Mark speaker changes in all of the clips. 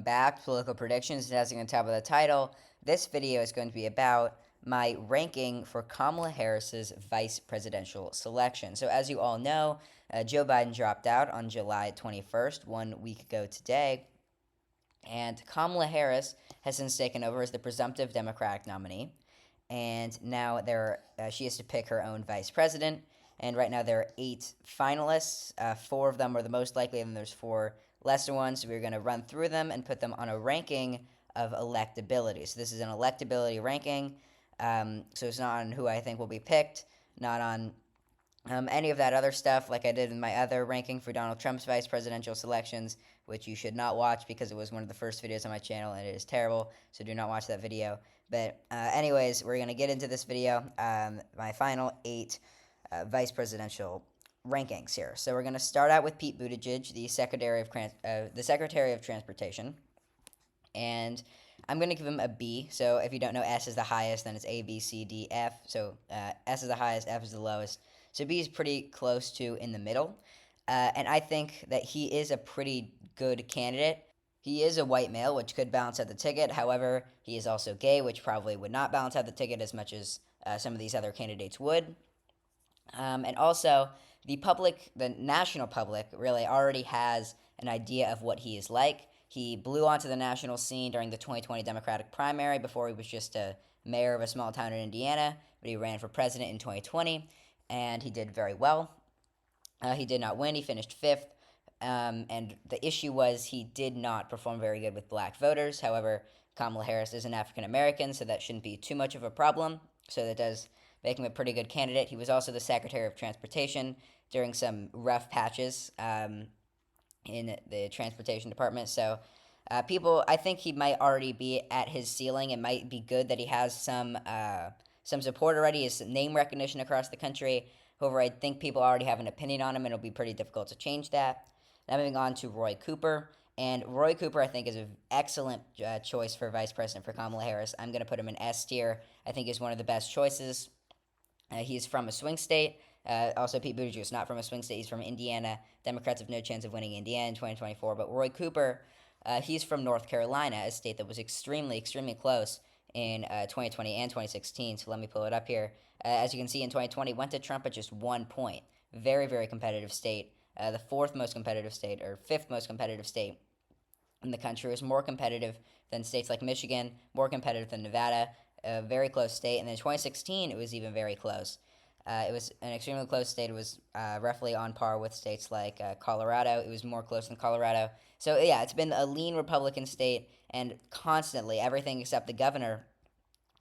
Speaker 1: Back to political predictions. As you can tell by the title, this video is going to be about my ranking for Kamala Harris's vice presidential selection. So, as you all know, Joe Biden dropped out on July 21st, 1 week ago today, and Kamala Harris has since taken over as the presumptive Democratic nominee. And now she has to pick her own vice president. And right now there are 8 finalists. 4 of them are the most likely, and there's 4 lesser ones. So we're going to run through them and put them on a ranking of electability. So this is an electability ranking. So it's not on who I think will be picked, not on any of that other stuff like I did in my other ranking for Donald Trump's vice presidential selections, which you should not watch because it was one of the first videos on my channel and it is terrible, so do not watch that video. But anyways, we're going to get into this video, my final 8 vice presidential rankings here. So we're going to start out with Pete Buttigieg, the Secretary of Transportation, and I'm going to give him a B. So if you don't know, S is the highest, then it's A, B, C, D, F. So S is the highest, F is the lowest. So B is pretty close to in the middle. And I think that he is a pretty good candidate. He is a white male, which could balance out the ticket. However, he is also gay, which probably would not balance out the ticket as much as some of these other candidates would. And also, the national public, really already has an idea of what he is like. He blew onto the national scene during the 2020 Democratic primary before he was just a mayor of a small town in Indiana, but he ran for president in 2020, and he did very well. He did not win. He finished 5th. And the issue was he did not perform very good with black voters. However, Kamala Harris is an African American, so that shouldn't be too much of a problem. So that does make him a pretty good candidate. He was also the Secretary of Transportation during some rough patches in the transportation department. So I think he might already be at his ceiling. It might be good that he has some support already, his name recognition across the country. However, I think people already have an opinion on him, and it'll be pretty difficult to change that. Now moving on to Roy Cooper. And Roy Cooper, I think, is an excellent choice for vice president for Kamala Harris. I'm going to put him in S tier. I think he's one of the best choices. He's from a swing state. Also, Pete Buttigieg is not from a swing state. He's from Indiana. Democrats have no chance of winning Indiana in 2024. But Roy Cooper, he's from North Carolina, a state that was extremely, extremely close in 2020 and 2016. So let me pull it up here. As you can see, in 2020, went to Trump at just 1 point. Very, very competitive state. The 4th most competitive state, or 5th most competitive state in the country. It was more competitive than states like Michigan, more competitive than Nevada, a very close state. And in 2016, it was even very close. It was an extremely close state. It was roughly on par with states like Colorado. It was more close than Colorado. So, yeah, it's been a lean Republican state, and constantly, everything except the governor,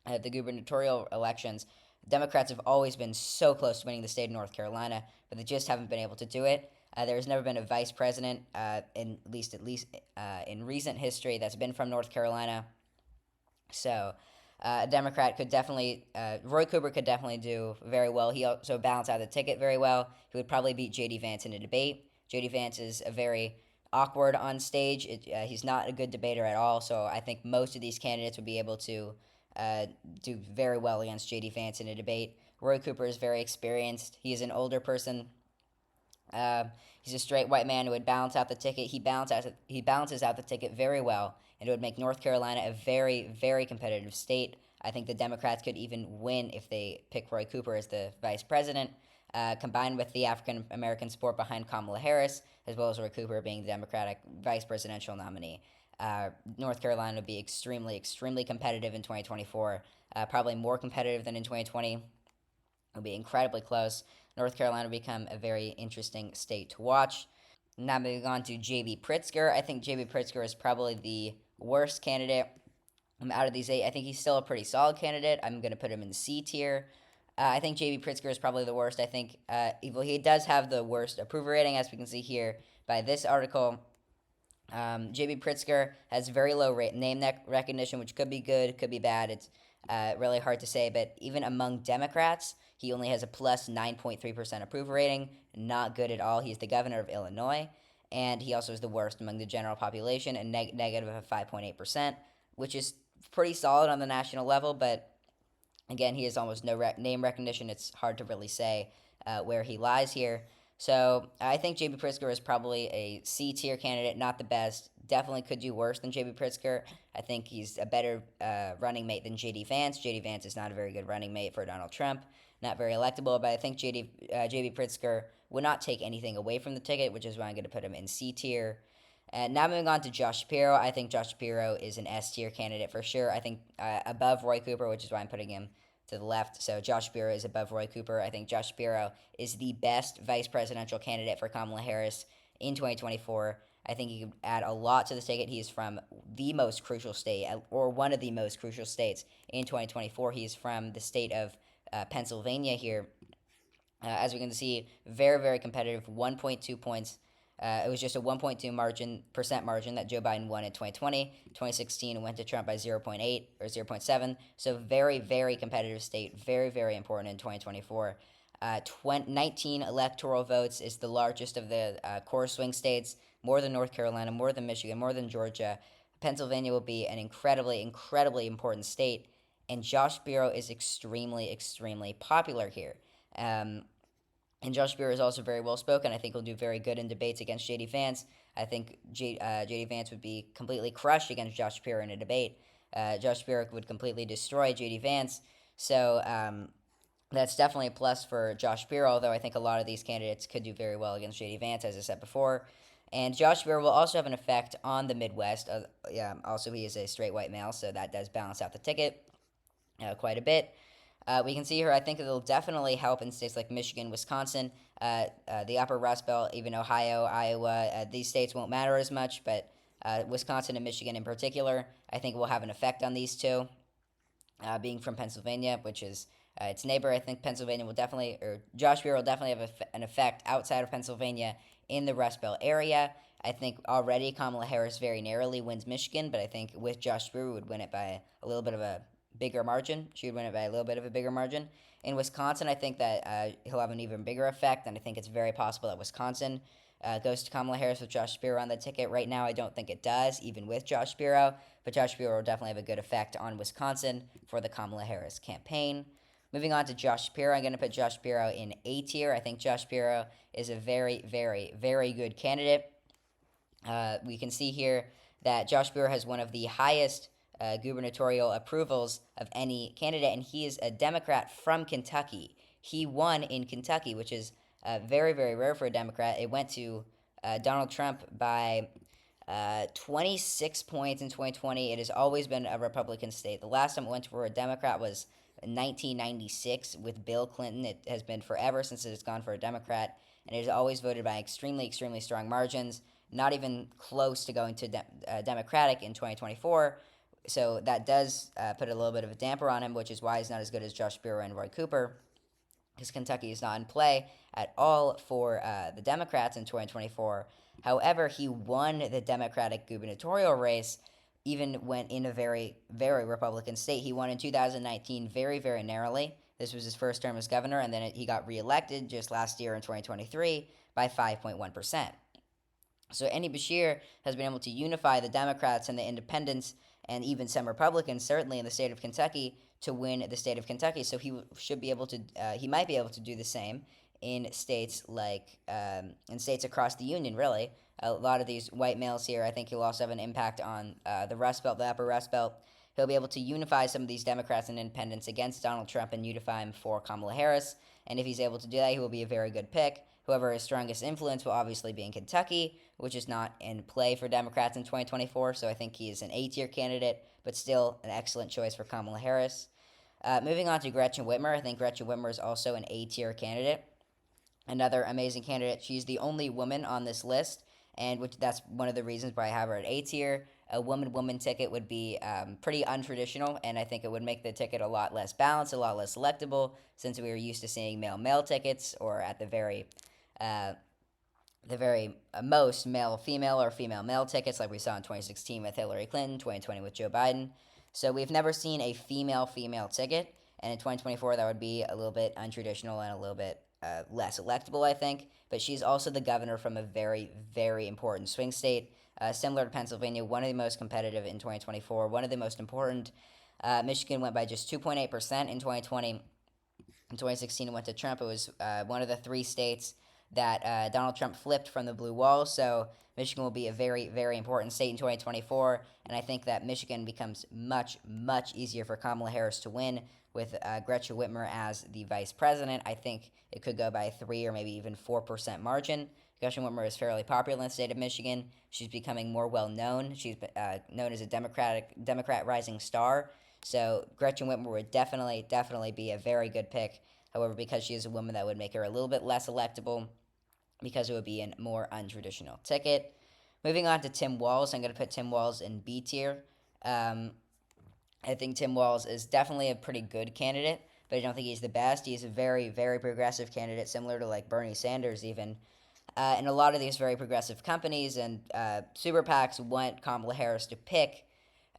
Speaker 1: the gubernatorial elections, Democrats have always been so close to winning the state of North Carolina, but they just haven't been able to do it. There has never been a vice president, in in recent history, that's been from North Carolina. So, a Democrat could definitely, Roy Cooper could definitely do very well. He also balanced out the ticket very well. He would probably beat JD Vance in a debate. JD Vance is a very awkward on stage. He's not a good debater at all. So I think most of these candidates would be able to do very well against JD Vance in a debate. Roy Cooper is very experienced. He is an older person. He's a straight white man who would balance out the ticket. He balances out the ticket very well, and it would make North Carolina a very, very competitive state. I think the Democrats could even win if they pick Roy Cooper as the vice president, combined with the African American support behind Kamala Harris, as well as Roy Cooper being the Democratic vice presidential nominee. North Carolina would be extremely, extremely competitive in 2024, probably more competitive than in 2020. It would be incredibly close. North Carolina will become a very interesting state to watch. Now moving on to J.B. Pritzker. I think J.B. Pritzker is probably the worst candidate out of these 8. I think he's still a pretty solid candidate. I'm going to put him in C tier. I think J.B. Pritzker is probably the worst. I think he does have the worst approval rating, as we can see here by this article. J.B. Pritzker has very low name recognition, which could be good, could be bad. It's really hard to say, but even among Democrats, he only has a plus 9.3% approval rating. Not good at all. He's the governor of Illinois, and he also is the worst among the general population, and negative of 5.8%, which is pretty solid on the national level, but again, he has almost no name recognition. It's hard to really say where he lies here. So I think JB Pritzker is probably a C tier candidate, not the best. Definitely could do worse than JB Pritzker. I think he's a better running mate than JD Vance. JD Vance is not a very good running mate for Donald Trump, not very electable. But I think JB Pritzker would not take anything away from the ticket, which is why I'm going to put him in C tier. And now moving on to Josh Shapiro, I think Josh Shapiro is an S tier candidate for sure. I think above Roy Cooper, which is why I'm putting him to the left. So Josh Shapiro is above Roy Cooper. I think Josh Shapiro is the best vice presidential candidate for Kamala Harris in 2024. I think he could add a lot to the ticket. He is from the most crucial state, or one of the most crucial states in 2024. He is from the state of Pennsylvania here. As we can see, very, very competitive, 1.2 points. It was just a 1.2% margin that Joe Biden won in 2020. 2016 went to Trump by 0.8 or 0.7. So very, very competitive state. Very, very important in 2024. 19 electoral votes is the largest of the core swing states. More than North Carolina, more than Michigan, more than Georgia. Pennsylvania will be an incredibly, incredibly important state. And Josh Shapiro is extremely, extremely popular here. And Josh Shapiro is also very well spoken. I think he'll do very good in debates against JD Vance. I think JD Vance would be completely crushed against Josh Shapiro in a debate. Josh Shapiro would completely destroy JD Vance. So that's definitely a plus for Josh Shapiro, although I think a lot of these candidates could do very well against JD Vance, as I said before. And Josh Shapiro will also have an effect on the Midwest. Also, he is a straight white male, so that does balance out the ticket quite a bit. We can see here, I think it'll definitely help in states like Michigan, Wisconsin, the upper Rust Belt, even Ohio, Iowa. These states won't matter as much, but Wisconsin and Michigan in particular, I think will have an effect on these two. Being from Pennsylvania, which is its neighbor, I think Pennsylvania will definitely, or Josh Shapiro will definitely have an effect outside of Pennsylvania in the Rust Belt area. I think already Kamala Harris very narrowly wins Michigan, but I think with Josh Shapiro would win it by a little bit of a bigger margin. She would win it by a little bit of a bigger margin. In Wisconsin, I think that he'll have an even bigger effect, and I think it's very possible that Wisconsin goes to Kamala Harris with Josh Shapiro on the ticket. Right now, I don't think it does, even with Josh Shapiro, but Josh Shapiro will definitely have a good effect on Wisconsin for the Kamala Harris campaign. Moving on to Josh Shapiro, I'm going to put Josh Shapiro in A tier. I think Josh Shapiro is a very, very, very good candidate. We can see here that Josh Shapiro has one of the highest gubernatorial approvals of any candidate, and he is a Democrat from Kentucky. He won in Kentucky, which is very, very rare for a Democrat. It went to Donald Trump by 26 points in 2020. It has always been a Republican state. The last time it went for a Democrat was 1996 with Bill Clinton. It has been forever since it has gone for a Democrat, and it is always voted by extremely, extremely strong margins, not even close to going to Democratic in 2024. So that does put a little bit of a damper on him, which is why he's not as good as Josh Shapiro and Roy Cooper, because Kentucky is not in play at all for the Democrats in 2024. However, he won the Democratic gubernatorial race, even when in a very, very Republican state. He won in 2019 very, very narrowly. This was his first term as governor, and then he got reelected just last year in 2023 by 5.1%. So Andy Beshear has been able to unify the Democrats and the independents and even some Republicans, certainly in the state of Kentucky, to win the state of Kentucky. So he should be able to, he might be able to do the same in states like, in states across the union, really. A lot of these white males here, I think he'll also have an impact on the Rust Belt, the upper Rust Belt. He'll be able to unify some of these Democrats and independents against Donald Trump and unify him for Kamala Harris. And if he's able to do that, he will be a very good pick. However, his strongest influence will obviously be in Kentucky, which is not in play for Democrats in 2024. So I think he is an A-tier candidate, but still an excellent choice for Kamala Harris. Moving on to Gretchen Whitmer, I think Gretchen Whitmer is also an A-tier candidate. Another amazing candidate. She's the only woman on this list, and that's one of the reasons why I have her at A-tier. A woman-woman ticket would be pretty untraditional, and I think it would make the ticket a lot less balanced, a lot less selectable, since we are used to seeing male-male tickets, or at the very most male-female or female-male tickets, like we saw in 2016 with Hillary Clinton, 2020 with Joe Biden. So we've never seen a female-female ticket, and in 2024 that would be a little bit untraditional and a little bit less electable, I think. But she's also the governor from a very, very important swing state, similar to Pennsylvania, one of the most competitive in 2024, one of the most important. Michigan went by just 2.8% in 2020. In 2016, it went to Trump. It was one of the three states that Donald Trump flipped from the blue wall. So Michigan will be a very, very important state in 2024, and I think that Michigan becomes much, much easier for Kamala Harris to win with Gretchen Whitmer as the vice president. I think it could go by a 3 or maybe even 4% margin. Gretchen Whitmer is fairly popular in the state of Michigan. She's becoming more well known. She's known as a Democrat rising star. So Gretchen Whitmer would definitely be a very good pick. However, because she is a woman, that would make her a little bit less electable because it would be a more untraditional ticket. Moving on to Tim Walz, I'm going to put Tim Walz in B tier. I think Tim Walz is definitely a pretty good candidate, but I don't think he's the best. He's a very, very progressive candidate, similar to like Bernie Sanders even. And a lot of these very progressive companies and super PACs want Kamala Harris to pick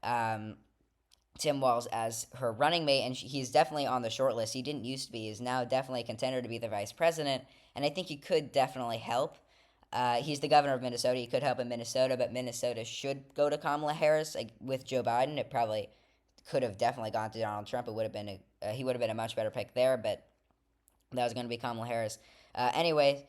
Speaker 1: Tim Walz as her running mate, and he's definitely on the short list. He didn't used to be. He's now definitely a contender to be the vice president, and I think he could definitely help. He's the governor of Minnesota. He could help in Minnesota, but Minnesota should go to Kamala Harris. Like, with Joe Biden, it probably could have definitely gone to Donald Trump. It would have been he would have been a much better pick there, but that was going to be Kamala Harris. Anyway,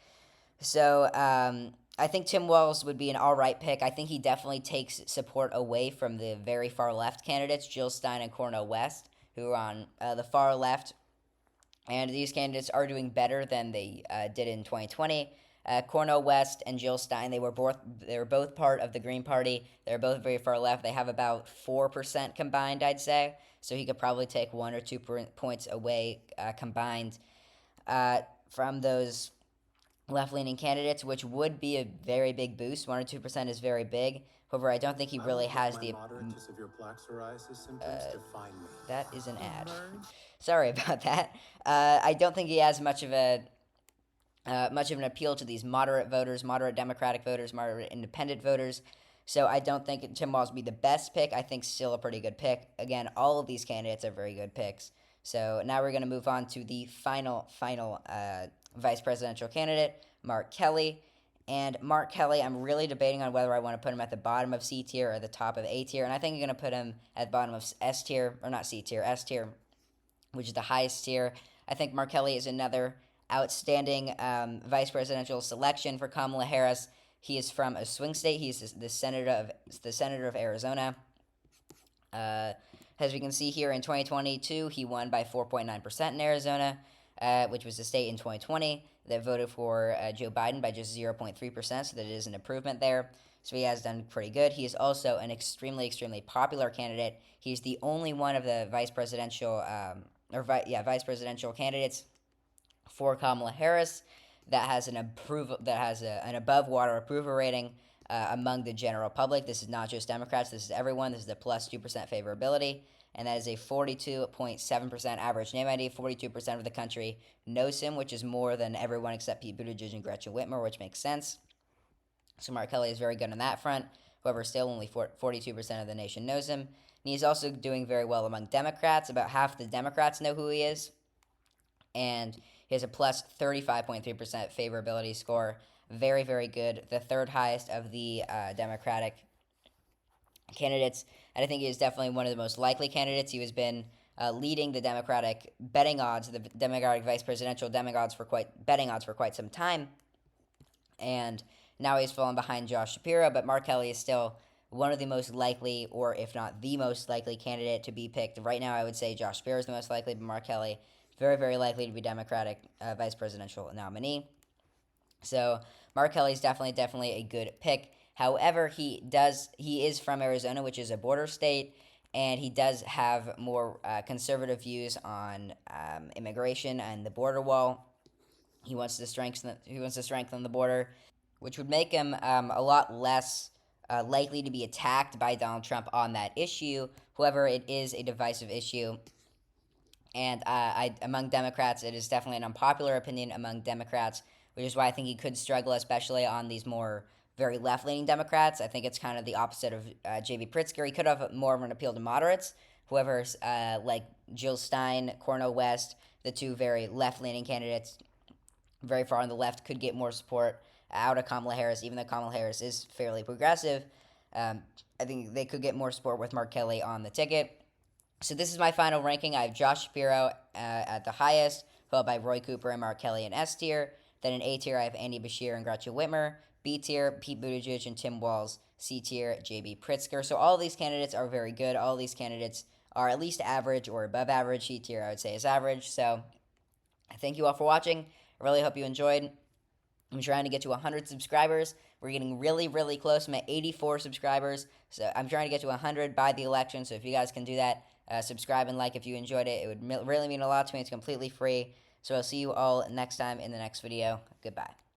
Speaker 1: so I think Tim Walz would be an all right pick. I think he definitely takes support away from the very far left candidates, Jill Stein and Cornel West, who are on the far left. And these candidates are doing better than they did in 2020. Cornel West and Jill Stein, they were both part of the Green Party. They're both very far left. They have about 4% combined, I'd say. So he could probably take 1 or 2 points away combined from those left-leaning candidates, which would be a very big boost. 1 or 2% is very big. However, I don't think he really has the. That is an ad. Sorry about that. I don't think he has much of an appeal to these moderate voters, moderate Democratic voters, moderate independent voters. So I don't think Tim Walz would be the best pick. I think still a pretty good pick. Again, all of these candidates are very good picks. So now we're going to move on to the final vice presidential candidate, Mark Kelly. And Mark Kelly, I'm really debating on whether I want to put him at the bottom of C tier or the top of A tier. And I think I'm going to put him at the bottom of S tier, or not C tier, S tier, which is the highest tier. I think Mark Kelly is another outstanding vice presidential selection for Kamala Harris. He is from a swing state. He's the senator of Arizona. As we can see here in 2022, he won by 4.9% in Arizona, which was the state in 2020 that voted for Joe Biden by just 0.3%, so that it is an improvement there. So he has done pretty good. He is also an extremely, extremely popular candidate. He's the only one of the vice presidential candidates for Kamala Harris that has an above water approval rating among the general public. This is not just Democrats. This is everyone. This is the plus 2% favorability, and that is a 42.7% average name ID. 42% of the country knows him, which is more than everyone except Pete Buttigieg and Gretchen Whitmer, which makes sense. So Mark Kelly is very good on that front. However, still only 42% of the nation knows him. And he's also doing very well among Democrats. About half the Democrats know who he is. And he has a plus 35.3% favorability score. Very, very good. The third highest of the Democratic candidates. And I think he is definitely one of the most likely candidates. He has been leading the Democratic betting odds, the Democratic vice presidential betting odds for quite some time. And now he's fallen behind Josh Shapiro, but Mark Kelly is still one of the most likely, or if not the most likely candidate to be picked. Right now, I would say Josh Shapiro is the most likely, but Mark Kelly, very, very likely to be Democratic vice presidential nominee. So Mark Kelly is definitely a good pick. However, he is from Arizona, which is a border state, and he does have more conservative views on immigration and the border wall. He wants to strengthen the border, which would make him a lot less likely to be attacked by Donald Trump on that issue. However, it is a divisive issue, and among Democrats, it is definitely an unpopular opinion among Democrats, which is why I think he could struggle, especially on these more very left-leaning Democrats. I think it's kind of the opposite of J.B. Pritzker. He could have more of an appeal to moderates. However, like Jill Stein, Cornel West, the two very left-leaning candidates, very far on the left, could get more support out of Kamala Harris, even though Kamala Harris is fairly progressive. I think they could get more support with Mark Kelly on the ticket. So this is my final ranking. I have Josh Shapiro at the highest, followed by Roy Cooper and Mark Kelly in S tier. Then in A tier, I have Andy Bashir and Gretchen Whitmer. B tier, Pete Buttigieg and Tim Walz. C tier, J.B. Pritzker. So all of these candidates are very good. All of these candidates are at least average or above average. C tier, I would say, is average. So I thank you all for watching. I really hope you enjoyed. I'm trying to get to 100 subscribers. We're getting really, really close. I'm at 84 subscribers. So I'm trying to get to 100 by the election. So if you guys can do that, subscribe and like if you enjoyed it. It would really mean a lot to me. It's completely free. So I'll see you all next time in the next video. Goodbye.